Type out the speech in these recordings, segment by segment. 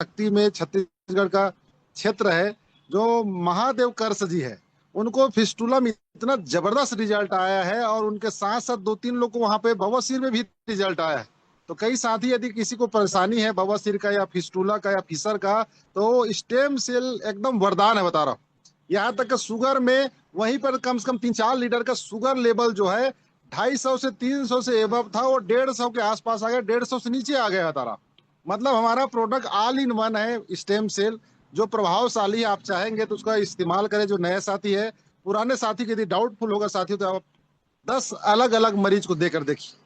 शक्ति में छत्तीसगढ़ का क्षेत्र है, जो महादेव कर्स जी है, उनको फिस्टुला में इतना जबरदस्त रिजल्ट आया है, और उनके साथ साथ दो तीन लोग को वहां पे बवासीर में भी रिजल्ट आया है। तो कई साथी, यदि किसी को परेशानी है बवासीर का या फिस्टुला का या फिशर का, तो स्टेम सेल एकदम वरदान है, बता रहा हूँ। यहाँ तक कि शुगर में वहीं पर कम से कम 3-4 लीटर का शुगर लेवल जो है 250 से 300 से एबव था, वो 150 के आसपास आ गया, 150 से नीचे आ गया तारा। मतलब हमारा प्रोडक्ट ऑल इन वन है, स्टेम सेल जो प्रभावशाली है। आप चाहेंगे तो उसका इस्तेमाल करें। जो नए साथी है, पुराने साथी के यदि डाउटफुल होगा साथी, तो आप 10 अलग अलग मरीज को देकर देखिए।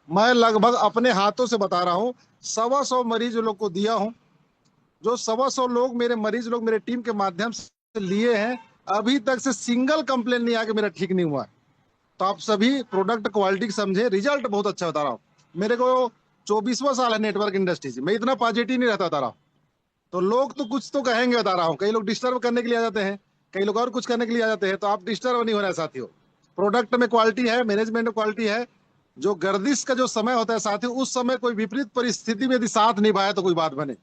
मैं लगभग अपने हाथों से बता रहा हूँ, 125 मरीज लोग को दिया हूँ। जो 125 लोग मेरे मरीज लोग मेरे टीम के माध्यम से लिए हैं, अभी तक से सिंगल कंप्लेन नहीं आया कि मेरा ठीक नहीं हुआ। तो आप सभी प्रोडक्ट क्वालिटी समझे, रिजल्ट बहुत अच्छा बता रहा हूँ। मेरे को 24वां साल है नेटवर्क इंडस्ट्री से, मैं इतना पॉजिटिव नहीं रहता, बता रहा हूँ। तो लोग तो कुछ तो कहेंगे, बता रहा हूँ। कई लोग डिस्टर्ब करने के लिए आ जाते हैं, कई लोग और कुछ करने के लिए आ जाते हैं, तो आप डिस्टर्ब नहीं होना है साथियों। प्रोडक्ट में क्वालिटी है, मैनेजमेंट में क्वालिटी है। जो गर्दिश का जो समय होता है साथियों, उस समय कोई विपरीत परिस्थिति में यदि साथ निभाए तो कोई बात बने।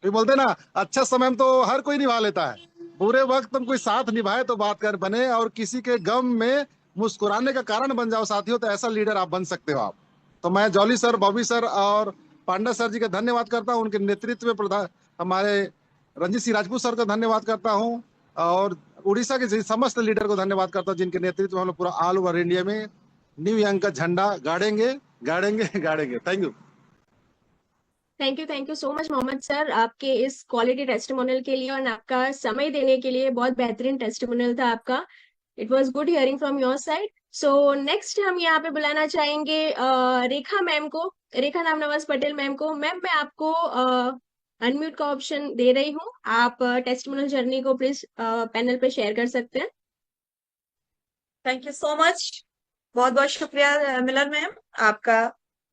तो बोलते ना, अच्छा समय में तो हर कोई निभा लेता है, बुरे वक्त में कोई साथ निभाए तो बात कर बने, और किसी के गम में मुस्कुराने का कारण बन जाओ साथियों, तो ऐसा लीडर आप बन सकते हो आप। तो मैं जॉली सर, बॉबी सर और पांडा सर जी का धन्यवाद करता हूँ। उनके नेतृत्व में प्रधान हमारे रंजीत सिंह राजपूत सर का धन्यवाद करता हूँ, और उड़ीसा के समस्त लीडर को धन्यवाद करता हूँ, जिनके नेतृत्व में हम लोग पूरा ऑल ओवर इंडिया में न्यू यंग का झंडा गाड़ेंगे गाड़ेंगे गाड़ेंगे। Thank you. Thank you so much Mohammed sir, आपके इस क्वालिटी टेस्टिमोनियल के लिए और आपका समय देने के लिए। बहुत बेहतरीन टेस्टिमोनियल था आपका। It was good hearing from your side. So next हम यहाँ पे बुलाना चाहेंगे रेखा मैम को, रेखा नाम नवाज पटेल मैम को। मैम, मैं आपको अनम्यूट का ऑप्शन दे रही हूँ। आप टेस्टिमोनियल जर्नी को प्लीज पैनल पे शेयर कर सकते हैं। Thank you so much. बहुत बहुत शुक्रिया मिलन मैम, आपका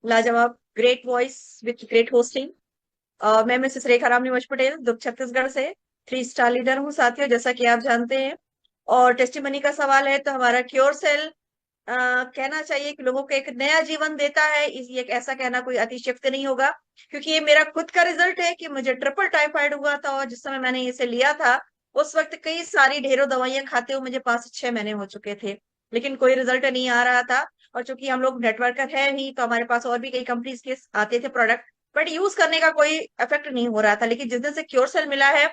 लाजवाब great voice with great hosting. मैं मिसेस रेखा राम निवास पटेल, दुर्ग छत्तीसगढ़ से 3 स्टार लीडर हूँ साथियों, जैसा कि आप जानते हैं। और टेस्टिमनी का सवाल है तो हमारा क्योर सेल कहना चाहिए कि लोगों को एक नया जीवन देता है। ये ऐसा कहना कोई अतिशयोक्ति नहीं होगा, क्योंकि ये मेरा खुद का रिजल्ट है कि मुझे ट्रिपल टाइफाइड हुआ था, और जिस समय मैंने इसे लिया था उस वक्त कई सारी ढेरों दवाइयां खाते हुए मुझे 5 से 6 महीने हो चुके थे, लेकिन कोई रिजल्ट नहीं आ रहा था। और चूंकि हम लोग नेटवर्कर है ही, तो हमारे पास और भी कई कंपनीज के आते थे प्रोडक्ट, बट यूज करने का कोई इफेक्ट नहीं हो रहा था। लेकिन जिस दिन से क्योर सेल मिला है,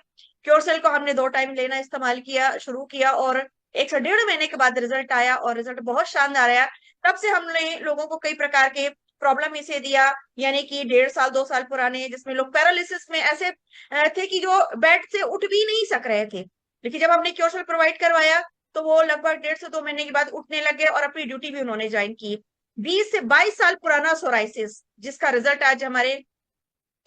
क्योर सेल को हमने 2 टाइम लेना इस्तेमाल किया शुरू किया, और 1 से 1.5 महीने के बाद रिजल्ट आया, और रिजल्ट बहुत शानदार आया। तब से हमने लोगों को कई प्रकार के प्रॉब्लम इसे दिया, यानी कि 1.5 साल 2 साल पुराने, जिसमें लोग पैरालिसिस में ऐसे थे कि जो बेड से उठ भी नहीं सक रहे थे। लेकिन जब हमने क्योर सेल प्रोवाइड करवाया, तो वो लगभग 1.5 से 2 महीने के बाद उठने लगे, और अपनी ड्यूटी भी उन्होंने ज्वाइन की। 20 से 22 साल पुराना सोराइसिस, जिसका रिजल्ट आज हमारे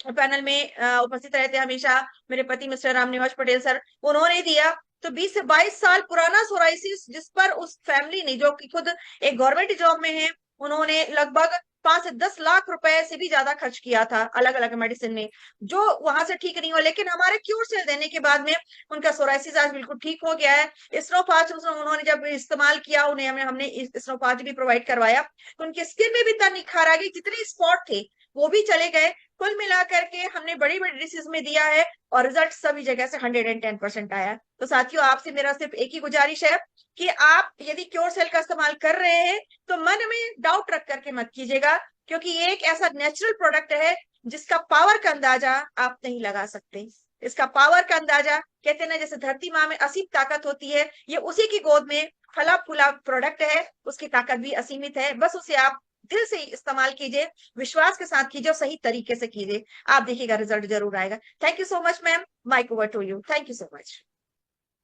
पैनल में उपस्थित रहते हैं हमेशा मेरे पति मिस्टर राम निवास पटेल सर, उन्होंने दिया। तो 20 से 22 साल पुराना सोराइसिस, जिस पर उस फैमिली ने, जो कि खुद एक गवर्नमेंट जॉब में है, उन्होंने लगभग 5 से 10 लाख रुपए से भी ज्यादा खर्च किया था अलग अलग मेडिसिन में, जो वहां से ठीक नहीं हुआ। लेकिन हमारे क्योर सेल देने के बाद में उनका सोराइसिस आज बिल्कुल ठीक हो गया है। स्नोफास्ट उन्होंने जब इस्तेमाल किया, उन्हें हमने स्नोफास्ट भी प्रोवाइड करवाया, तो उनके स्किन में भी इतना निखार आ गई, जितने स्पॉट थे वो भी चले गए। कुल मिलाकर के हमने बड़ी बड़ी डिसीज में दिया है, और रिजल्ट सभी जगह से 110% आया है। तो साथियों, आपसे मेरा सिर्फ एक ही गुजारिश है कि आप यदि क्योर सेल का इस्तेमाल कर रहे हैं तो मन में डाउट रख करके मत कीजिएगा, क्योंकि ये एक ऐसा नेचुरल प्रोडक्ट है जिसका पावर का अंदाजा आप नहीं लगा सकते। इसका पावर का अंदाजा, कहते हैं ना, जैसे धरती माँ में असीम ताकत होती है, ये उसी की गोद में फला फूला प्रोडक्ट है, उसकी ताकत भी असीमित है। बस उसे आप दिल से इस्तेमाल कीजिए, विश्वास के साथ कीजिए, और सही तरीके से कीजिए, आप देखिएगा रिजल्ट जरूर आएगा। Thank you so much ma'am, mic over to you. Thank you so much.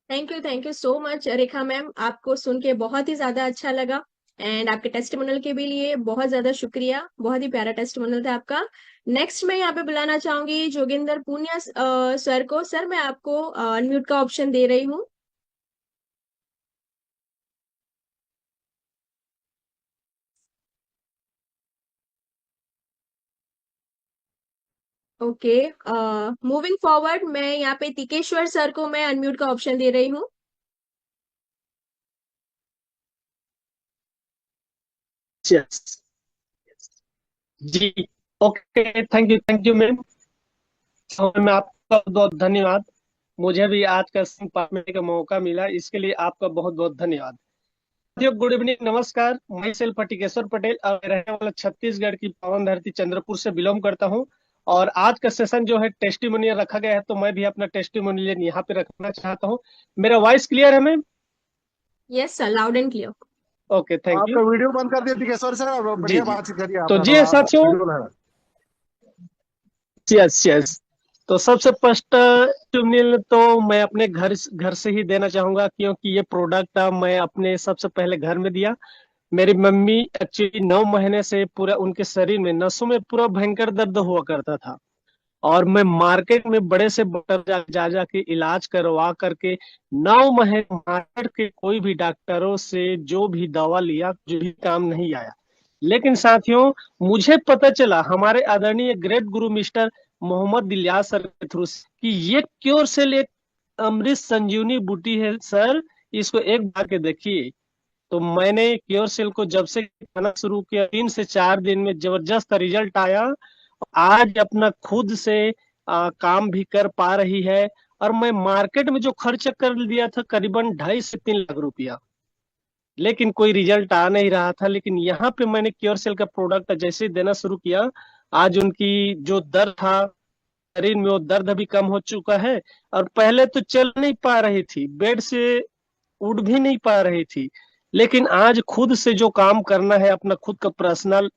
Thank you so much Rekha ma'am, आपको सुन के बहुत ही ज्यादा अच्छा लगा। एंड आपके टेस्टिमोनियल के भी लिए बहुत ज्यादा शुक्रिया, बहुत ही प्यारा टेस्टिमोनियल था आपका। नेक्स्ट मैं यहाँ पे बुलाना चाहूंगी जोगिंदर पूनिया सर को। सर, मैं आपको अनम्यूट का ऑप्शन दे रही हूँ। ओके, मूविंग फॉरवर्ड, मैं यहाँ पे तिकेश्वर सर को मैं अनम्यूट का ऑप्शन दे रही हूँ। यस जी। Okay, thank you ma'am. मैं आपको बहुत बहुत धन्यवाद। मुझे भी आज का सिंह पाने का मौका मिला, इसके लिए आपका बहुत बहुत धन्यवाद। साथियों, गुड इवनिंग, नमस्कार। मैं सेल्फ फटिकेश्वर पटेल और रहने वाला छत्तीसगढ़ की पावन धरती चंद्रपुर से बिलोंग करता हूं। और आज का सेशन जो है टेस्टिमोनियल रखा गया है, तो मैं भी अपना टेस्टिमोनियल यहाँ पे रखना चाहता हूँ। मेरा वॉइस क्लियर है ma'am? Yes sir, loud and clear. Okay, thank आपका यू। वीडियो बंद कर दिया टिकेश्वर सर, और जी बढ़िया जी। बातचीत करिए तो आपका, जी थोड़ा साथियों, वीडियो है। यस यस, तो सबसे फर्स्ट टेस्टिमोनियल तो मैं अपने घर घर से ही देना चाहूंगा, क्योंकि ये प्रोडक्ट मैं अपने सबसे पहले घर में दिया। मेरी मम्मी एक्चुअली 9 महीने से पूरा उनके शरीर में नसों में पूरा भयंकर दर्द हुआ करता था। और मैं मार्केट में बड़े से डॉक्टर जा जा के इलाज करवा करके 9 महीने मार्केट के कोई भी डॉक्टरों से जो भी दवा लिया, जो भी काम नहीं आया। लेकिन साथियों, मुझे पता चला हमारे आदरणीय ग्रेट गुरु मिस्टर मोहम्मद इलियास सर के थ्रू कि ये क्योर सेल एक अमृत संजीवनी बूटी है सर, इसको एक बार के देखिए। तो मैंने क्योर सेल को जब से खाना शुरू किया, 3 से 4 दिन में जबरदस्त रिजल्ट आया। आज अपना खुद से काम भी कर पा रही है। और मैं मार्केट में जो खर्च कर दिया था करीबन 2.5 से 3 लाख रुपया, लेकिन कोई रिजल्ट आ नहीं रहा था। लेकिन यहाँ पे मैंने क्योर सेल का प्रोडक्ट जैसे ही देना शुरू किया, आज उनकी जो दर्द था शरीर में, वो दर्द अभी कम हो चुका है। और पहले तो चल नहीं पा रही थी, बेड से उठ भी नहीं पा रही थी, लेकिन आज खुद से जो काम करना है अपना खुद का पर्सनल,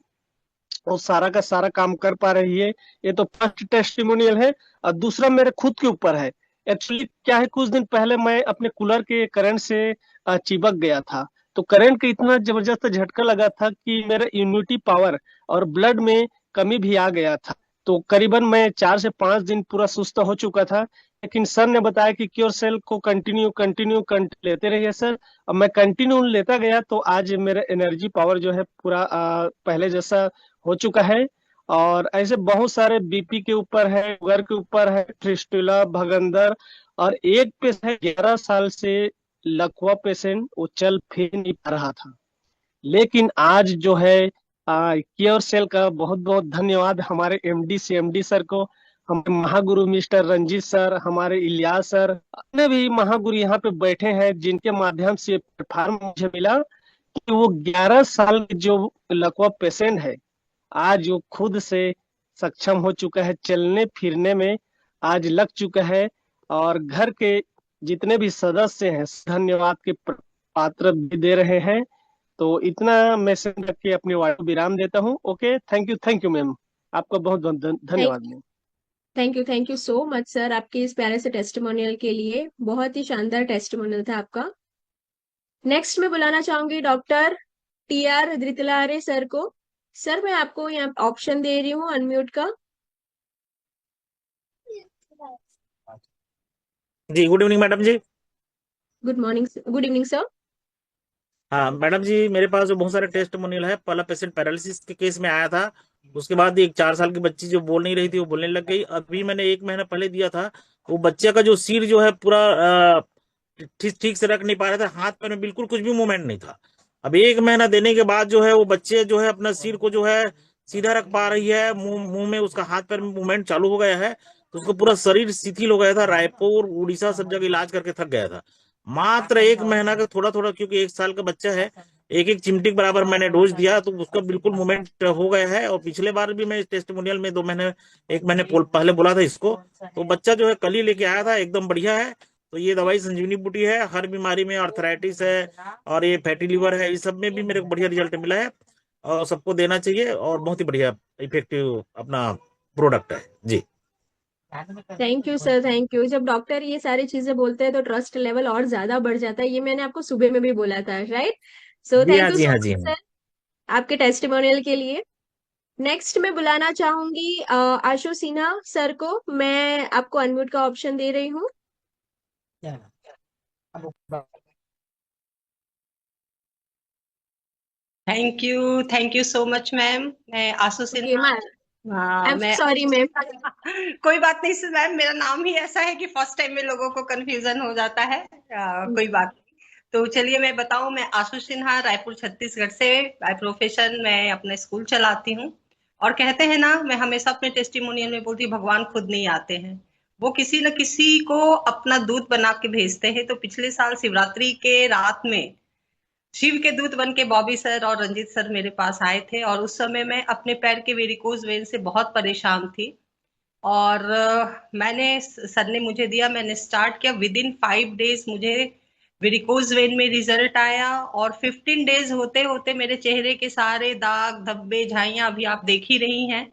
वो सारा का सारा काम कर पा रही है। ये तो फर्स्ट टेस्टिमोनियल है। और दूसरा मेरे खुद के ऊपर है। एक्चुअली क्या है, कुछ दिन पहले मैं अपने कूलर के करंट से चिपक गया था। तो करंट का इतना जबरदस्त झटका लगा था कि मेरा इम्यूनिटी पावर और ब्लड में कमी भी आ गया था। तो करीबन मैं 4 से 5 दिन पूरा सुस्त हो चुका था। लेकिन सर ने बताया कि क्योर सेल को कंटिन्यू कंटिन्यू लेते रहिए सर। और मैं कंटिन्यू लेता गया, तो आज मेरा एनर्जी पावर जो है पूरा पहले जैसा हो चुका है। और ऐसे बहुत सारे बीपी के ऊपर है, शुगर के ऊपर है, फिस्टुला, भगंदर, और एक पेशेंट है 11 साल से लकवा पेशेंट, वो चल फिर नहीं पा रहा था। लेकिन आज जो है क्योर सेल का बहुत बहुत धन्यवाद हमारे एमडी से एमडी सर को, हमारे महागुरु मिस्टर रंजीत सर, हमारे इलियास सर, अन्य भी महागुरु यहाँ पे बैठे हैं जिनके माध्यम से प्लेटफॉर्म मुझे मिला कि वो 11 साल के जो लकवा पेशेंट है, आज वो खुद से सक्षम हो चुका है, चलने फिरने में आज लग चुका है। और घर के जितने भी सदस्य हैं धन्यवाद के पात्र भी दे रहे हैं। तो इतना मैसेज रख के अपने वाणी को विराम देता हूँ। ओके, थैंक यू मैम, आपका बहुत बहुत धन्यवाद ma'am. Thank you so much sir, आपके इस प्यारे से टेस्टिमोनियल के लिए। बहुत ही शानदार टेस्टिमोनियल था आपका। नेक्स्ट मैं बुलाना चाहूंगी डॉक्टर TR धृतलारे सर को। सर मैं आपको यहाँ ऑप्शन दे रही हूँ अनम्यूट का। जी, good evening madam ji. Good morning, good evening sir. हाँ मैडम जी, मेरे पास जो बहुत सारे टेस्टिमोनियल है। पहला पेशेंट पैरालिसिस के केस में आया था। उसके बाद एक 4 साल की बच्ची जो बोल नहीं रही थी वो बोलने लग गई। अभी मैंने 1 महीना पहले दिया था। वो बच्चे का जो सिर जो है पूरा ठीक ठीक से रख नहीं पा रहा था, हाथ पैर में बिल्कुल कुछ भी मूवमेंट नहीं था। अब 1 महीना देने के बाद जो है वो बच्चे जो है अपना सिर को जो है सीधा रख पा रही है। मुंह मुंह में उसका हाथ पैर में मूवमेंट चालू हो गया है। तो उसको पूरा शरीर शिथिल हो गया था। रायपुर उड़ीसा सब जगह इलाज करके थक गया था। मात्र 1 महीना का थोड़ा थोड़ा, क्योंकि 1 साल का बच्चा है, एक एक चिमटी के बराबर मैंने डोज दिया तो उसका बिल्कुल मूवमेंट हो गया है। और पिछले बार भी मैं इस टेस्टिमोनियल में 2 महीने 1 महीने पहले बोला था इसको, तो बच्चा जो है कल ही लेके आया था, एकदम बढ़िया है। तो ये दवाई संजीवनी बूटी है। हर बीमारी में, आर्थराइटिस है और ये फैटी लिवर है, इस सब में भी मेरे को बढ़िया रिजल्ट मिला है। और सबको देना चाहिए, और बहुत ही बढ़िया इफेक्टिव अपना प्रोडक्ट है जी। Thank you sir, thank you. जब डॉक्टर ये सारी चीजें बोलते हैं तो ट्रस्ट लेवल और ज्यादा बढ़ जाता है। ये मैंने आपको सुबह में भी बोला था, राइट? सो जी हाँ, थैंक यू जी सो हाँ, जी मच हाँ। सर आपके टेस्टिमोनियल के लिए। नेक्स्ट मैं बुलाना चाहूंगी आशु सिन्हा सर को। मैं आपको अनम्यूट का ऑप्शन दे रही हूँ। Thank you so much ma'am. मैं आशु ओके सिन्हा। मैम, हाँ, आई एम मैं सॉरी मैम। कोई बात नहीं मैम, मेरा नाम ही ऐसा है कि फर्स्ट टाइम में लोगों को कंफ्यूजन हो जाता है। कोई बात नहीं। तो चलिए मैं बताऊं, मैं आशु सिन्हा, रायपुर छत्तीसगढ़ से। बाय प्रोफेशन मैं अपना स्कूल चलाती हूँ। और कहते हैं ना, मैं हमेशा अपने टेस्टिमोनियल में बोलती हूँ, भगवान खुद नहीं आते हैं, वो किसी न किसी को अपना दूत बना के भेजते हैं। तो पिछले साल शिवरात्रि के रात में शिव के दूत बन के बॉबी सर और रंजीत सर मेरे पास आए थे, और उस समय मैं अपने पैर के वेरिकोज वेन से बहुत परेशान थी। और मैंने सर ने मुझे दिया, मैंने स्टार्ट किया। विद इन 5 डेज मुझे वेरिकोज वेन में रिजल्ट आया, और 15 डेज होते होते मेरे चेहरे के सारे दाग धब्बे झाइयां अभी आप देख ही रही हैं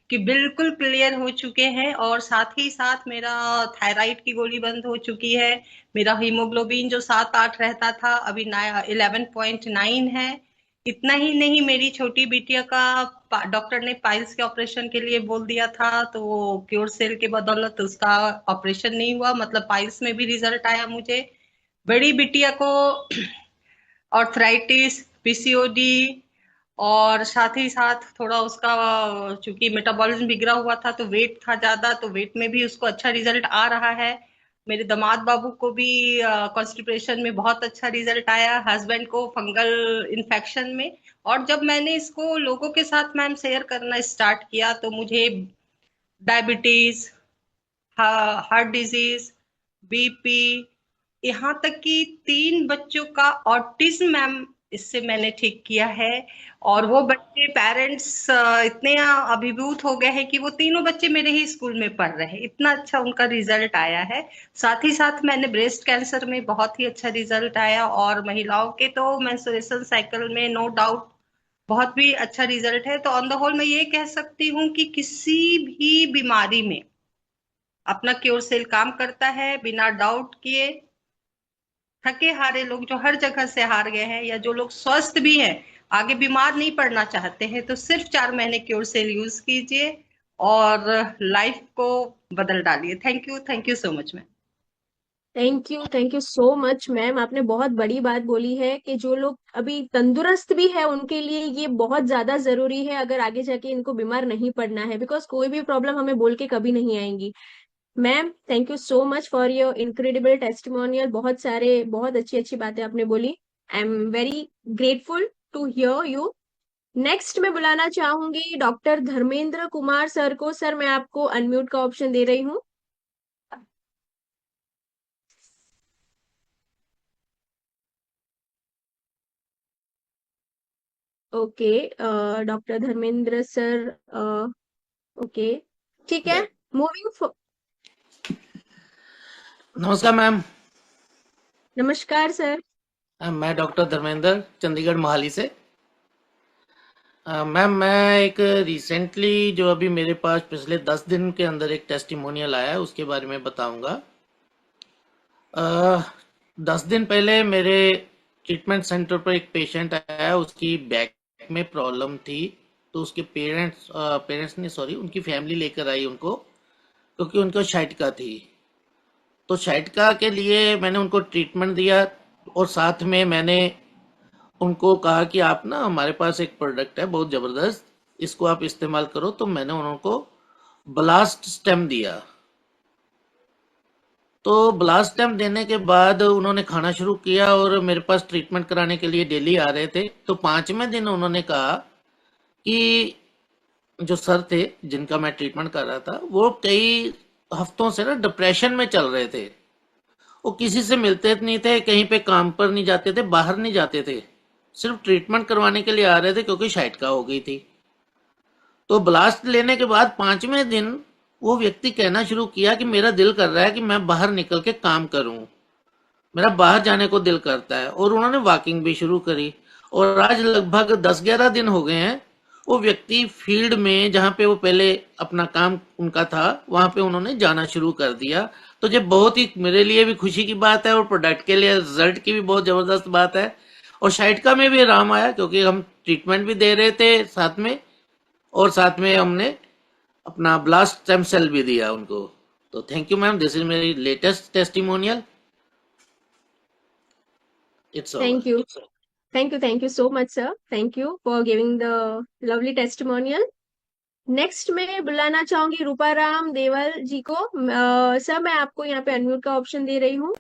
कि बिल्कुल क्लियर हो चुके हैं। और साथ ही साथ मेरा थायराइड की गोली बंद हो चुकी है। मेरा हीमोग्लोबिन जो 7-8 रहता था अभी 11.9 है। इतना ही नहीं, मेरी छोटी बिटिया का डॉक्टर ने पाइल्स के ऑपरेशन के लिए बोल दिया था, तो वो क्योर सेल के बदौलत उसका ऑपरेशन नहीं हुआ, मतलब पाइल्स में भी रिजल्ट आया मुझे। बड़ी बिटिया को आर्थराइटिस, पीसीओडी, और साथ ही साथ थोड़ा उसका चूंकि मेटाबॉलिज्म बिगड़ा हुआ था तो वेट था ज्यादा, तो वेट में भी उसको अच्छा रिजल्ट आ रहा है। मेरे दामाद बाबू को भी कॉन्स्टिपेशन में बहुत अच्छा रिजल्ट आया, हस्बैंड को फंगल इन्फेक्शन में। और जब मैंने इसको लोगों के साथ मैम शेयर करना स्टार्ट किया तो मुझे डायबिटीज, हार्ट डिजीज, बीपी, यहाँ तक कि 3 बच्चों का ऑटिज्म मैम इससे मैंने ठीक किया है। और वो बच्चे पेरेंट्स इतने अभिभूत हो गए हैं कि वो तीनों बच्चे मेरे ही स्कूल में पढ़ रहे हैं, इतना अच्छा उनका रिजल्ट आया है। साथ ही साथ मैंने ब्रेस्ट कैंसर में बहुत ही अच्छा रिजल्ट आया, और महिलाओं के तो मेंस्ट्रुएशन साइकिल में नो डाउट बहुत भी अच्छा रिजल्ट है। तो ऑन द होल मैं ये कह सकती हूँ कि किसी भी बीमारी में अपना क्योर सेल काम करता है बिना डाउट किए। थके हारे लोग जो हर जगह से हार गए हैं, या जो लोग स्वस्थ भी हैं आगे बीमार नहीं पड़ना चाहते हैं, तो सिर्फ 4 महीने क्योर सेल यूज कीजिए और लाइफ को बदल डालिए। Thank you so much ma'am. Thank you so much ma'am. आपने बहुत बड़ी बात बोली है कि जो लोग अभी तंदुरुस्त भी है उनके लिए ये बहुत ज्यादा जरूरी है, अगर आगे जाके इनको बीमार नहीं पड़ना है, बिकॉज कोई भी प्रॉब्लम हमें बोल के कभी नहीं आएंगी। Ma'am thank you so much for your incredible testimonial. बहुत सारे बहुत अच्छी अच्छी बातें आपने बोली। I am very grateful to hear you. Next मैं बुलाना चाहूंगी डॉक्टर धर्मेंद्र कुमार सर को। सर मैं आपको अनम्यूट का ऑप्शन दे रही हूँ। Okay, doctor Dharmendra sir, okay ठीक है। मूविंग। नमस्कार मैम। नमस्कार सर। मैं डॉक्टर धर्मेंद्र, चंडीगढ़ मोहाली से। मैम मैं एक रिसेंटली जो अभी मेरे पास पिछले 10 दिन के अंदर एक टेस्टिमोनियल आया है उसके बारे में बताऊंगा। 10 दिन पहले मेरे ट्रीटमेंट सेंटर पर एक पेशेंट आया, उसकी बैक में प्रॉब्लम थी, तो उसके पेरेंट्स ने सॉरी उनकी फैमिली लेकर आई उनको, क्योंकि उनको शाइटिका थी। तो शाइटिका के लिए मैंने उनको ट्रीटमेंट दिया, और साथ में मैंने उनको कहा कि आप ना हमारे पास एक प्रोडक्ट है बहुत ज़बरदस्त, इसको आप इस्तेमाल करो। तो मैंने उनको ब्लास्ट स्टेम दिया। तो ब्लास्ट स्टेम देने के बाद उन्होंने खाना शुरू किया, और मेरे पास ट्रीटमेंट कराने के लिए डेली आ रहे थे। तो 5वें दिन उन्होंने कहा कि जो सर थे जिनका मैं ट्रीटमेंट कर रहा था वो कई हफ्तों से ना डिप्रेशन में चल रहे थे। वो किसी से मिलते नहीं थे, कहीं पे काम पर नहीं जाते थे, बाहर नहीं जाते थे, सिर्फ ट्रीटमेंट करवाने के लिए आ रहे थे क्योंकि शाइटिका हो गई थी। तो ब्लास्ट लेने के बाद 5वें दिन वो व्यक्ति कहना शुरू किया कि मेरा दिल कर रहा है कि मैं बाहर निकल के काम करूं, मेरा बाहर जाने को दिल करता है। और उन्होंने वॉकिंग भी शुरू करी, और आज लगभग 10-11 दिन हो गए हैं वो व्यक्ति फील्ड में जहाँ पे वो पहले अपना काम उनका था वहां पे उन्होंने जाना शुरू कर दिया। तो ये बहुत ही मेरे लिए भी खुशी की बात है, और प्रोडक्ट के लिए रिजल्ट की भी बहुत जबरदस्त बात है। और शाइटिका में भी आराम आया क्योंकि हम ट्रीटमेंट भी दे रहे थे साथ में, और साथ में हमने अपना ब्लास्ट स्टेम सेल भी दिया उनको। तो thank you ma'am, this is मेरी latest testimonial. It's thank over. You thank you so much sir. Thank you for giving the lovely testimonial. Next मैं बुलाना चाहूंगी रूपाराम देवल जी को। सर मैं आपको यहाँ पे अनम्यूट का ऑप्शन दे रही हूँ।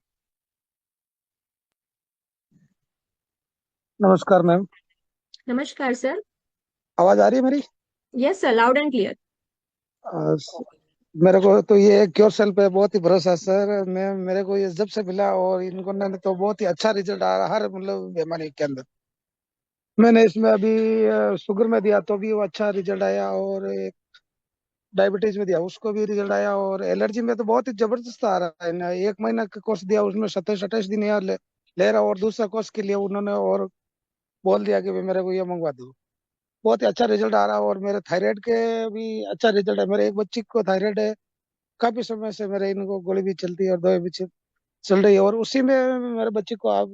नमस्कार मैम। नमस्कार सर। आवाज आ रही है मेरी? Yes sir, loud and clear. मेरे को तो ये क्योर सेल पे बहुत ही भरोसा है सर। मेरे को ये जब से मिला और इनको ने तो बहुत ही अच्छा रिजल्ट आ रहा हर मतलब बीमारी के अंदर। मैंने इसमें अभी शुगर में दिया तो भी वो अच्छा रिजल्ट आया, और डायबिटीज में दिया उसको भी रिजल्ट आया, और एलर्जी में तो बहुत ही जबरदस्त आ रहा है ना। 1 महीना का कोर्स दिया उसमें 27-28 दिन यार ले रहा, और दूसरा कोर्स के लिए उन्होंने और बोल दिया कि भाई मेरे को ये मंगवा दो। बहुत ही अच्छा रिजल्ट आ रहा है। और मेरे थायराइड के भी अच्छा रिजल्ट है। मेरे एक बच्ची को थायराइड है, काफी समय से मेरे इनको गोली भी चलती है और दवाई भी चल रही है, और उसी में मेरे बच्चे को आप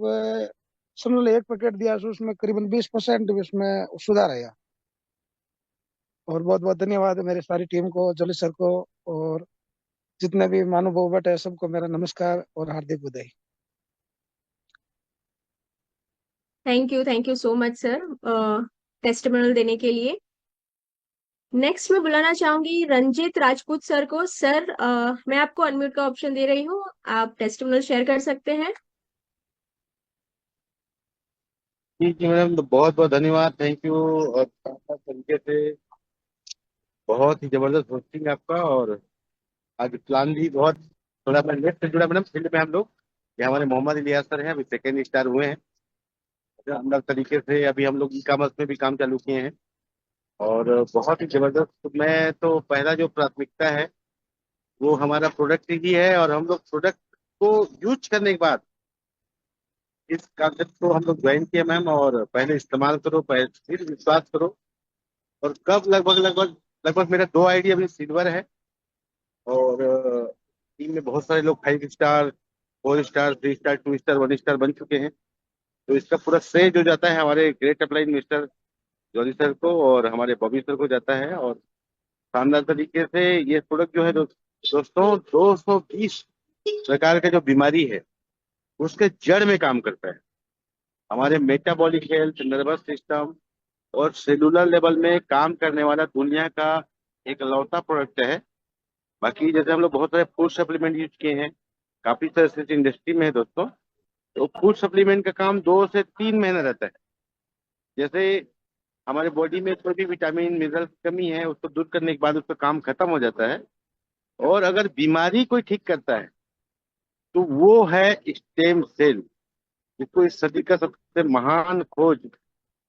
समझ लो 1 पैकेट दिया तो उसमें करीबन 20% उसमें सुधार आया। और बहुत बहुत धन्यवाद मेरे सारी टीम को, जली सर को, और जितने भी महानुभाव बैठे हैं सबको मेरा नमस्कार और हार्दिक बधाई। Thank you so much sir testimonial देने के लिए। नेक्स्ट मैं बुलाना चाहूंगी रंजीत राजपूत सर को। सर मैं आपको अनम्यूट का ऑप्शन दे रही हूँ, आप टेस्टिमोनियल शेयर कर सकते हैं। जी जी मैडम, तो बहुत बहुत धन्यवाद, थैंक यू। और शानदार तरीके से बहुत ही जबरदस्त होस्टिंग आपका। और आज प्लान भी बहुत थोड़ा मैं लेट से जुड़ा मैडम फील्ड में हम लोग। ये हमारे मोहम्मद इलियास सर हैं, अभी सेकेंड स्टार हुए हैं। शानदार तरीके से अभी हम लोग ई कॉमर्स में भी काम चालू किए हैं, और बहुत ही जबरदस्त। तो मैं तो पहला जो प्राथमिकता है वो हमारा प्रोडक्ट ही है, और हम लोग प्रोडक्ट को यूज करने के बाद इस कॉन्सेप्ट को हम लोग ज्वाइन किए मैम। और पहले इस्तेमाल करो, पहले फिर विश्वास करो। और कब लगभग लगभग लगभग मेरा 2 आईडी अभी सिल्वर है, और टीम में बहुत सारे लोग 5 star, 4 star, 3 star, 2 star, 1 star बन चुके हैं। तो इसका पूरा श्रेय जो जाता है हमारे great upline mister jolly sir को और हमारे बॉबी सर को जाता है। और शानदार तरीके से ये प्रोडक्ट जो है दोस्तों 220 प्रकार का जो बीमारी है उसके जड़ में काम करता है। हमारे मेटाबॉलिक हेल्थ, नर्वस सिस्टम और सेलुलर लेवल में काम करने वाला दुनिया का एक लौता प्रोडक्ट है। बाकी जैसे हम लोग बहुत सारे फूड सप्लीमेंट यूज किए हैं, काफी सारे इस इंडस्ट्री में है दोस्तों। तो फूड सप्लीमेंट का काम 2 से 3 महीना रहता है। जैसे हमारे बॉडी में कोई भी विटामिन मिनरल की कमी है उसको दूर करने के बाद उसका काम खत्म हो जाता है। और अगर बीमारी कोई ठीक करता है तो वो है स्टेम सेल, जिसको इस सदी का सबसे महान खोज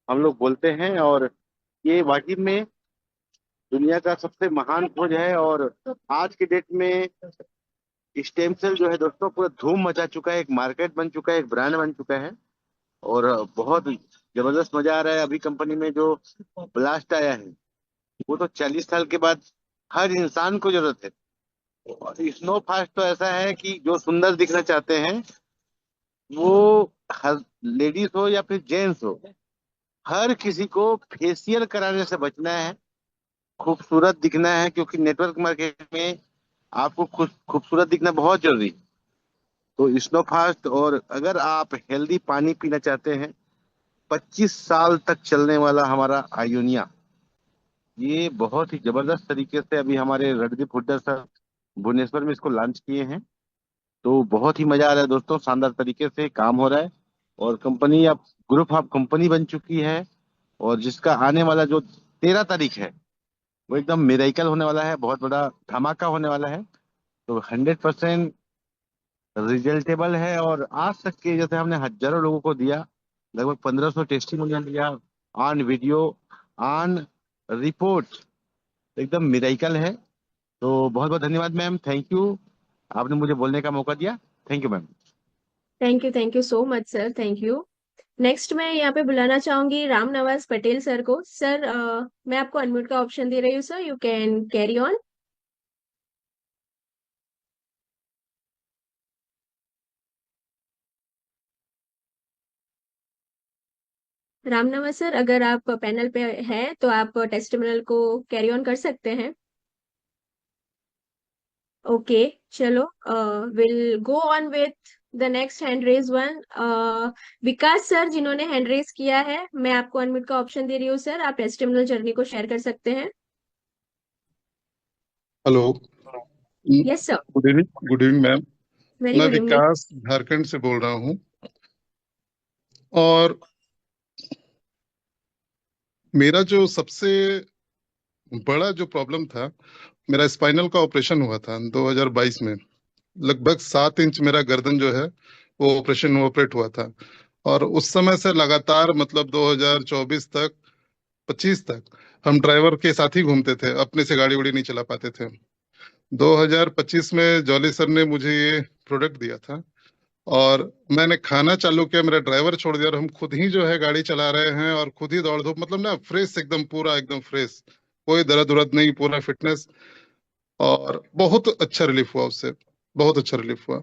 हम लोग बोलते हैं। और ये वाकई में दुनिया का सबसे महान खोज है। और आज के डेट में स्टेम सेल जो है दोस्तों पूरा धूम मचा चुका है, एक मार्केट बन चुका है, एक ब्रांड बन चुका है। और बहुत जबरदस्त मजा आ रहा है। अभी कंपनी में जो ब्लास्ट आया है वो तो 40 साल के बाद हर इंसान को जरूरत है। और स्नो फास्ट तो ऐसा है कि जो सुंदर दिखना चाहते हैं वो हर लेडीज हो या फिर जेंट्स हो, हर किसी को फेशियल कराने से बचना है, खूबसूरत दिखना है। क्योंकि नेटवर्क मार्केट में आपको खूबसूरत दिखना बहुत जरूरी है। तो स्नो फास्ट, और अगर आप हेल्दी पानी पीना चाहते हैं, 25 साल तक चलने वाला हमारा आयोनिया, ये बहुत ही जबरदस्त तरीके से अभी हमारे रणदीप हुड्डा सर भुवनेश्वर में इसको लॉन्च किए हैं। तो बहुत ही मजा आ रहा है दोस्तों, शानदार तरीके से काम हो रहा है। और कंपनी अब ग्रुप ऑफ कंपनी बन चुकी है, और जिसका आने वाला जो 13 तारीख है वो एकदम मिरेकल होने वाला है, बहुत बड़ा धमाका होने वाला है। तो 100% रिजल्टेबल है। और आज तक के जैसे हमने हजारों लोगों को दिया, लगभग 1500 टेस्टिमोनियल दिया, ऑन वीडियो, ऑन रिपोर्ट, एकदम मिरेकल है। तो बहुत बहुत धन्यवाद मैम, थैंक यू, आपने मुझे बोलने का मौका दिया। Thank you ma'am. Thank you so much sir, thank you. Next मैं यहाँ पे बुलाना चाहूंगी राम नवाज पटेल सर को। सर मैं आपको अनम्यूट का ऑप्शन दे रही हूँ sir, you can carry on. Ram Nawaz sir, अगर आप पैनल पे हैं तो आप टेस्टिमोनियल को कैरी ऑन कर सकते हैं। ओके चलो, will go on with the next hand raise one. Vikas sir जिन्होंने हैंड रेज किया है, मैं आपको अनम्यूट का ऑप्शन दे रही हूँ सर, आप टेस्टिमोनियल जर्नी को शेयर कर सकते हैं। Hello, yes sir, good evening ma'am. Very मैं गुड इवनिंग। विकास झारखंड से बोल रहा हूँ, और मेरा जो सबसे बड़ा जो प्रॉब्लम था मेरा स्पाइनल का ऑपरेशन हुआ था 2022 में। लगभग 7 इंच मेरा गर्दन जो है वो ऑपरेट हुआ था। और उस समय से लगातार मतलब 2024 तक 25 तक हम ड्राइवर के साथ ही घूमते थे, अपने से गाड़ी उड़ी नहीं चला पाते थे। 2025 में जॉली सर ने मुझे ये प्रोडक्ट दिया था और मैंने खाना चालू किया, मेरा ड्राइवर छोड़ दिया और हम खुद ही जो है गाड़ी चला रहे हैं और खुद ही दौड़ धूप, मतलब ना फ्रेश एकदम, पूरा एकदम फ्रेश, कोई दर्द उर्द नहीं, पूरा फिटनेस। और बहुत अच्छा रिलीफ हुआ उससे, बहुत अच्छा रिलीफ हुआ।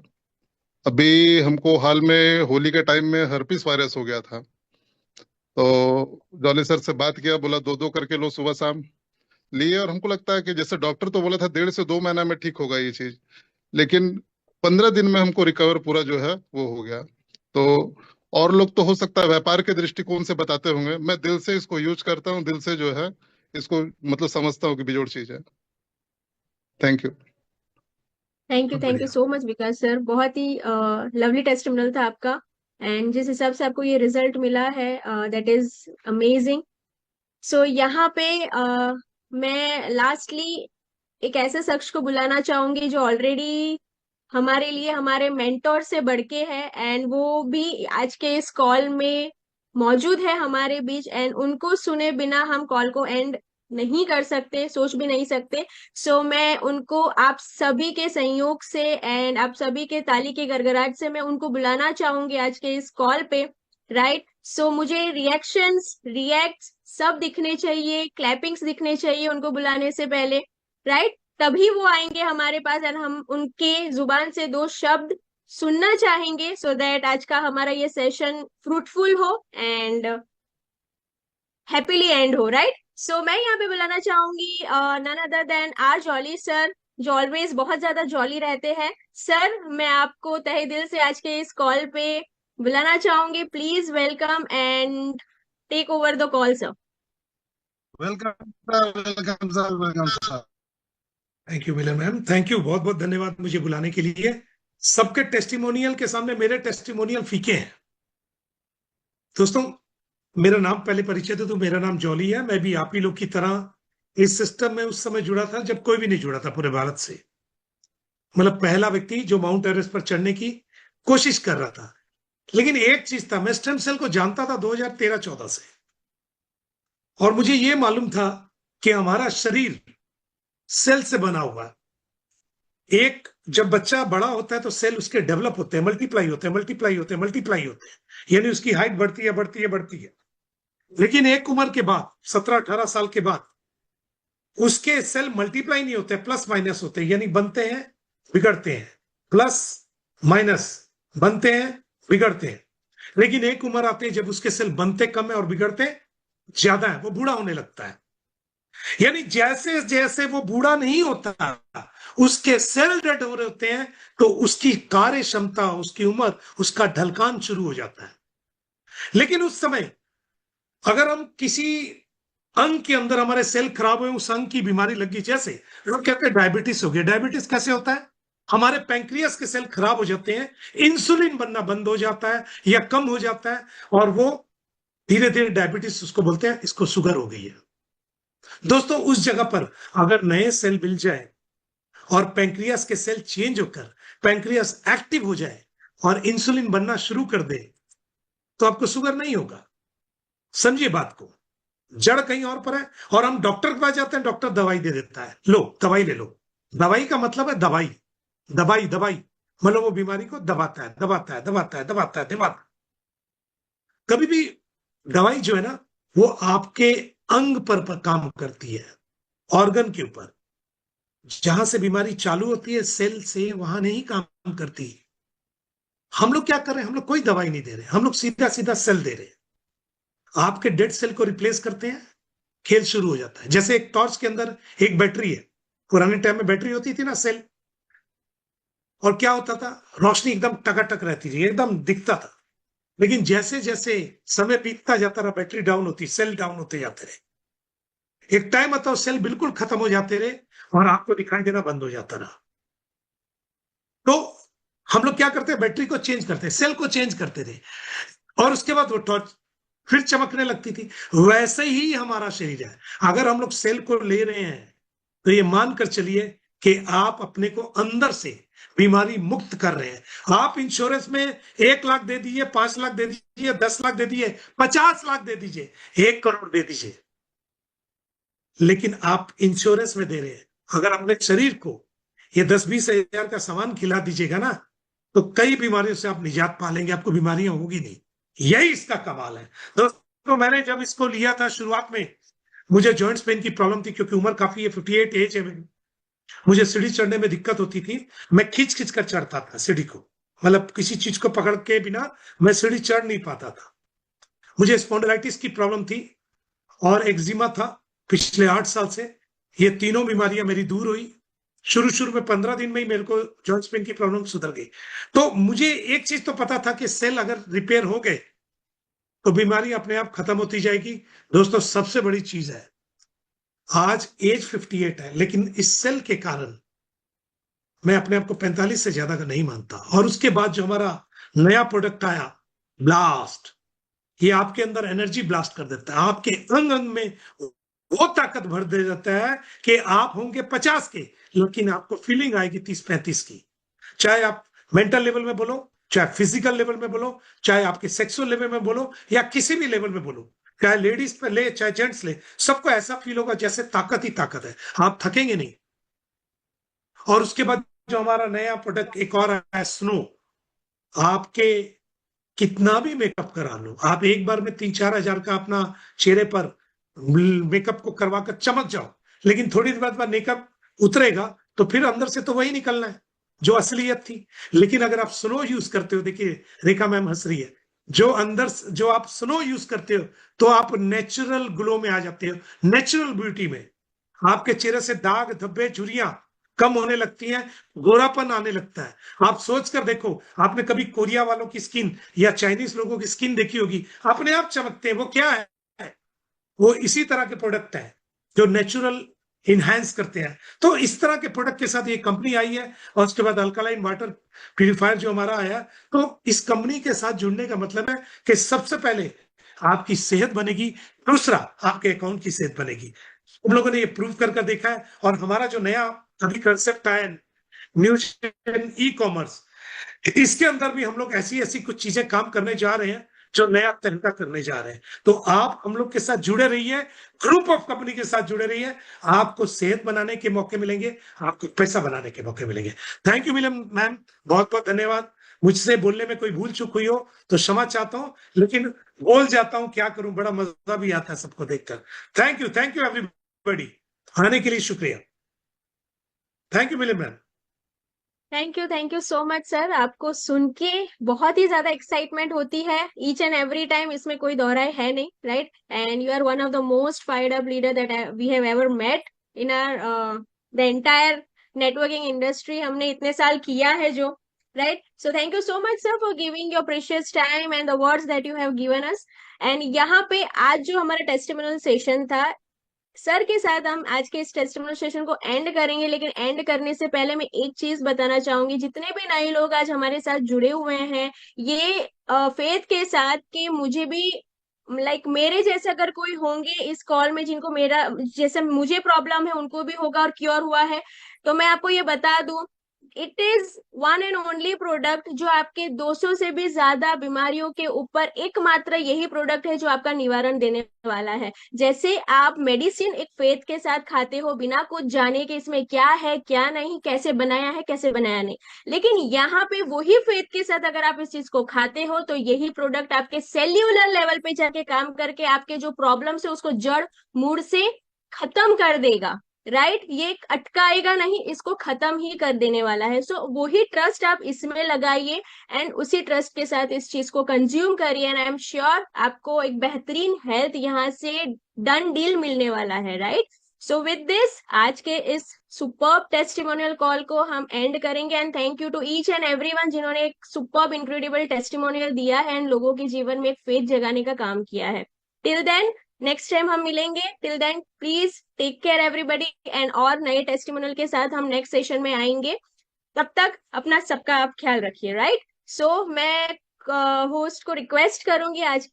अभी हमको हाल में होली के टाइम में हर्पिस वायरस हो गया था, तो जॉली सर से बात किया, बोला 2-2 करके लो सुबह शाम लिए। और हमको लगता है कि जैसे डॉक्टर तो बोला था 1.5 से 2 महीना में ठीक होगा ये चीज, लेकिन 15 दिन में हमको रिकवर पूरा जो है वो हो गया। तो और लोग तो हो सकता है व्यापार के दृष्टिकोण से बताते होंगे, मैं दिल से इसको यूज करता हूँ, दिल से जो है इसको मतलब समझता हूँ कि बेजोड़ चीज है। Thank you. थैंक यू बढ़िया। सो मच विकास सर, बहुत ही लवली टेस्टिमोनियल था आपका। एंड जिस हिसाब से आपको ये रिजल्ट मिला है, दैट इज अमेजिंग। सो यहाँ पे मैं लास्टली एक ऐसे शख्स को बुलाना चाहूंगी जो ऑलरेडी हमारे लिए हमारे मेंटोर से बढ़ के है, एंड वो भी आज के इस कॉल में मौजूद है हमारे बीच। एंड उनको सुने बिना हम कॉल को एंड नहीं कर सकते, सोच भी नहीं सकते। सो मैं उनको आप सभी के सहयोग से एंड आप सभी के ताली के गड़गड़ाहट से मैं उनको बुलाना चाहूंगी आज के इस कॉल पे, राइट। सो मुझे रिएक्शंस, रिएक्ट सब दिखने चाहिए, क्लैपिंग्स दिखने चाहिए उनको बुलाने से पहले, राइट। तभी वो आएंगे हमारे पास एंड हम उनके जुबान से 2 शब्द सुनना चाहेंगे, सो दैट आज का हमारा ये सेशन फ्रूटफुल हो एंड हैप्पीली एंड हो, राइट। सो मैं यहाँ पे बुलाना चाहूंगी none other than R Jolly sir, जो ऑलवेज बहुत ज्यादा जॉली रहते हैं। सर, मैं आपको तहे दिल से आज के इस कॉल पे बुलाना चाहूंगी। Please welcome and take over the call sir. Welcome sir, welcome sir, welcome sir. Thank you Milan ma'am, thank you, बहुत बहुत धन्यवाद मुझे बुलाने के लिए। सबके टेस्टिमोनियल के सामने मेरे टेस्टिमोनियल फीके हैं। दोस्तों, मेरा नाम पहले परिचय दे तो मेरा नाम जॉली है। मैं भी आप ही लोग की तरह इस सिस्टम में उस समय जुड़ा था जब कोई भी नहीं जुड़ा था पूरे भारत से। मतलब पहला व्यक्ति जो माउंट एवरेस्ट पर चढ़ने की कोशिश कर रहा था। लेकिन एक चीज था, मैं स्टेम सेल को जानता था 2013-14 से, और मुझे यह मालूम था कि हमारा शरीर सेल से बना हुआ है। एक जब बच्चा बड़ा होता है तो सेल उसके डेवलप होते हैं, मल्टीप्लाई होते हैं, मल्टीप्लाई होते हैं, मल्टीप्लाई होते हैं, यानी उसकी हाइट बढ़ती है, बढ़ती है, बढ़ती है। लेकिन एक उम्र के बाद 17-18 साल के बाद उसके सेल मल्टीप्लाई नहीं होते, प्लस माइनस होते हैं, यानी बनते हैं, बिगड़ते हैं, प्लस माइनस, बनते हैं, बिगड़ते हैं। लेकिन एक उम्र आती है जब उसके सेल बनते कम है और बिगड़ते ज्यादा है, वो बूढ़ा होने लगता है। यानी जैसे जैसे वो बूढ़ा नहीं होता, उसके सेल डेड हो रहे होते हैं, तो उसकी कार्य क्षमता, उसकी उम्र, उसका ढलकान शुरू हो जाता है। लेकिन उस समय अगर हम किसी अंग के अंदर हमारे सेल खराब हुए, उस अंग की बीमारी लगी, जैसे लोग कहते हैं डायबिटीज हो गया। डायबिटीज कैसे होता है? हमारे पैंक्रियास के सेल खराब हो जाते हैं, इंसुलिन बनना बंद हो जाता है या कम हो जाता है, और वो धीरे धीरे डायबिटीज उसको बोलते हैं, इसको शुगर हो गई है। दोस्तों, उस जगह पर अगर नए सेल मिल जाए और पैंक्रियास के सेल चेंज होकर पैंक्रियास एक्टिव हो जाए और इंसुलिन बनना शुरू कर दे, तो आपको शुगर नहीं होगा। समझिए बात को, जड़ कहीं और पर है और हम डॉक्टर के पास जाते हैं, डॉक्टर दवाई दे देता है, लो दवाई ले लो। दवाई का मतलब है दवाई, दवाई दवाई, मतलब वो बीमारी को दबाता है, दबाता है, दबाता है, दबाता है, दबाता है। कभी भी दवाई जो है ना, वो आपके अंग पर काम करती है, ऑर्गन के ऊपर। जहां से बीमारी चालू होती है, सेल से, वहां नहीं काम करती। हम लोग क्या कर रहे हैं? हम लोग कोई दवाई नहीं दे रहे, हम लोग सीधा सीधा सेल दे रहे हैं। आपके डेड सेल को रिप्लेस करते हैं, खेल शुरू हो जाता है। जैसे एक टॉर्च के अंदर एक बैटरी है, पुराने टाइम में बैटरी होती थी ना, सेल, और क्या होता था? रोशनी एकदम टकाटक रहती थी, एकदम दिखता था। लेकिन जैसे जैसे समय बीतता जाता रहा, बैटरी डाउन होती, सेल डाउन होते जाते रहे। एक टाइम आता है सेल बिल्कुल खत्म हो जाते रहे और आपको दिखाई देना बंद हो जाता रहा। तो हम लोग क्या करते हैं? बैटरी को चेंज करते, सेल को चेंज करते थे, और उसके बाद वो टॉर्च फिर चमकने लगती थी। वैसे ही हमारा शरीर है। अगर हम लोग सेल को ले रहे हैं तो ये मानकर चलिए कि आप अपने को अंदर से बीमारी मुक्त कर रहे हैं। आप इंश्योरेंस में 1 लाख दे दीजिए, 5 लाख दे दीजिए, 10 लाख दे दीजिए, 50 लाख दे दीजिए, 1 करोड़ दे दीजिए, लेकिन आप इंश्योरेंस में दे रहे हैं। अगर अपने शरीर को ये 10-20 हजार का सामान खिला दीजिएगा ना, तो कई बीमारियों से आप निजात पा लेंगे, आपको बीमारियां होगी नहीं। यही इसका कमाल है दोस्तों। मैंने जब इसको लिया था शुरुआत में, मुझे जॉइंट्स पेन की प्रॉब्लम थी, क्योंकि उम्र काफी है, 58 एज है मेरी। मुझे सीढ़ी चढ़ने में दिक्कत होती थी, मैं खींच खींच कर चढ़ता था सीढ़ी को, मतलब किसी चीज को पकड़ के बिना मैं सीढ़ी चढ़ नहीं पाता था। मुझे स्पॉन्डिलाइटिस की प्रॉब्लम थी और एक्जिमा था पिछले 8 साल से। ये तीनों बीमारियां मेरी दूर हुई। शुरू में 15 दिन में ही मेरे को जॉइंट्स पेन की प्रॉब्लम सुधर गई। तो मुझे एक चीज तो पता था कि सेल अगर रिपेयर हो गए तो बीमारी अपने आप खत्म होती जाएगी। दोस्तों, सबसे बड़ी चीज है, आज एज 58 है, लेकिन इस सेल के कारण मैं अपने आप को 45 से ज्यादा का नहीं मानता। और उसके बाद जो हमारा नया प्रोडक्ट आया, ब्लास्ट, ये आपके अंदर एनर्जी ब्लास्ट कर देता है, आपके अंग अंग में वो ताकत भर दे जाता है कि आप होंगे 50 के, लेकिन आपको फीलिंग आएगी 30-35 की। चाहे आप मेंटल लेवल में बोलो, चाहे फिजिकल लेवल में बोलो, चाहे आपके सेक्सुअल लेवल में बोलो, या किसी भी लेवल में बोलो, चाहे लेडीज पे ले चाहे जेंट्स ले, सबको ऐसा फील होगा जैसे ताकत ही ताकत है, आप थकेंगे नहीं। और उसके बाद जो हमारा नया प्रोडक्ट एक और है, स्नो, आपके कितना भी मेकअप करा लो, आप एक बार में 3-4 हजार का अपना चेहरे पर मेकअप को करवा कर चमक जाओ, लेकिन थोड़ी देर बाद मेकअप उतरेगा तो फिर अंदर से तो वही निकलना है जो असलियत थी। लेकिन अगर आप स्नो यूज करते हो, देखिए रेखा मैम हंस रही है, जो अंदर जो आप स्नो यूज करते हो तो आप नेचुरल ग्लो में आ जाते हो, नेचुरल ब्यूटी में। आपके चेहरे से दाग धब्बे झुर्रियां कम होने लगती हैं, गोरापन आने लगता है। आप सोच कर देखो, आपने कभी कोरिया वालों की स्किन या चाइनीज लोगों की स्किन देखी होगी, अपने आप चमकते हैं। वो क्या है? वो इसी तरह के प्रोडक्ट है जो नेचुरल इनहैंस करते हैं। तो इस तरह के प्रोडक्ट के साथ ये कंपनी आई है, और उसके बाद अल्कालाइन वाटर प्यूरिफायर जो हमारा आया। तो इस कंपनी के साथ जुड़ने का मतलब है कि सबसे पहले आपकी सेहत बनेगी, दूसरा आपके अकाउंट की सेहत बनेगी। हम लोगों ने ये प्रूव कर देखा है। और हमारा जो नया अभी कंसेप्ट आया, न्यू ई कॉमर्स, इसके अंदर भी हम लोग ऐसी कुछ चीजें काम करने जा रहे हैं जो नया तरीका करने जा रहे हैं। तो आप हम लोग के साथ जुड़े रहिए, ग्रुप ऑफ कंपनी के साथ जुड़े रहिए, आपको सेहत बनाने के मौके मिलेंगे, आपको पैसा बनाने के मौके मिलेंगे। थैंक यू मैम, बहुत बहुत धन्यवाद। मुझसे बोलने में कोई भूल चूक हुई हो तो क्षमा चाहता हूं, लेकिन बोल जाता हूं, क्या करूं, बड़ा मजा भी आता है सबको देखकर। थैंक यू एवरीबॉडी, आने के लिए शुक्रिया। Thank you ma'am. Thank you so much sir. आपको सुन के बहुत ही ज्यादा एक्साइटमेंट होती है ईच एंड एवरी टाइम, इसमें कोई दौराय है नहीं, right? And you are one of the most fired up leader that we have ever met in our the entire networking industry. हमने इतने साल किया है जो, right? So thank you so much sir for giving your precious time and the words that you have given us. And यहाँ पे आज जो हमारा टेस्टिमोनियल सेशन था, सर के साथ हम आज के इस टेस्टिमोनियल सेशन को एंड करेंगे, लेकिन एंड करने से पहले मैं एक चीज बताना चाहूंगी। जितने भी नए लोग आज हमारे साथ जुड़े हुए हैं ये फेथ के साथ, कि मुझे भी मेरे जैसे अगर कोई होंगे इस कॉल में जिनको मेरा जैसे मुझे प्रॉब्लम है, उनको भी होगा और क्योर हुआ है, तो मैं आपको ये बता दूं, it is one and only product जो आपके 200 से भी ज्यादा बीमारियों के ऊपर एकमात्र यही प्रोडक्ट है जो आपका निवारण देने वाला है। जैसे आप मेडिसिन एक फेथ के साथ खाते हो बिना कुछ जाने के इसमें क्या है क्या नहीं, कैसे बनाया है कैसे बनाया नहीं, लेकिन यहाँ पे वही फेथ के साथ अगर आप इस चीज को खाते हो तो यही प्रोडक्ट आपके सेल्यूलर लेवल पे जाके काम करके आपके जो प्रॉब्लम है उसको जड़ मूड से खत्म कर देगा, राइट? ये अटकाएगा नहीं, इसको खत्म ही कर देने वाला है। सो वही ट्रस्ट आप इसमें लगाइए एंड उसी ट्रस्ट के साथ इस चीज को कंज्यूम करिए, एंड आई एम श्योर आपको एक बेहतरीन हेल्थ यहाँ से डन डील मिलने वाला है, राइट? सो विद दिस आज के इस सुपर्ब टेस्टिमोनियल कॉल को हम एंड करेंगे। And thank you to each and everyone जिन्होंने एक सुपर्ब इंक्रेडिबल टेस्टिमोनियल दिया है एंड लोगों के जीवन में एक फेथ जगाने का काम किया है। टिल देन नेक्स्ट टाइम हम मिलेंगे। Till then please take care everybody, and और नए टेस्टिमोनियल के साथ हम नेक्स्ट सेशन में आएंगे। तब तक अपना सबका आप ख्याल रखिए, राइट? सो मैं होस्ट को रिक्वेस्ट करूंगी आज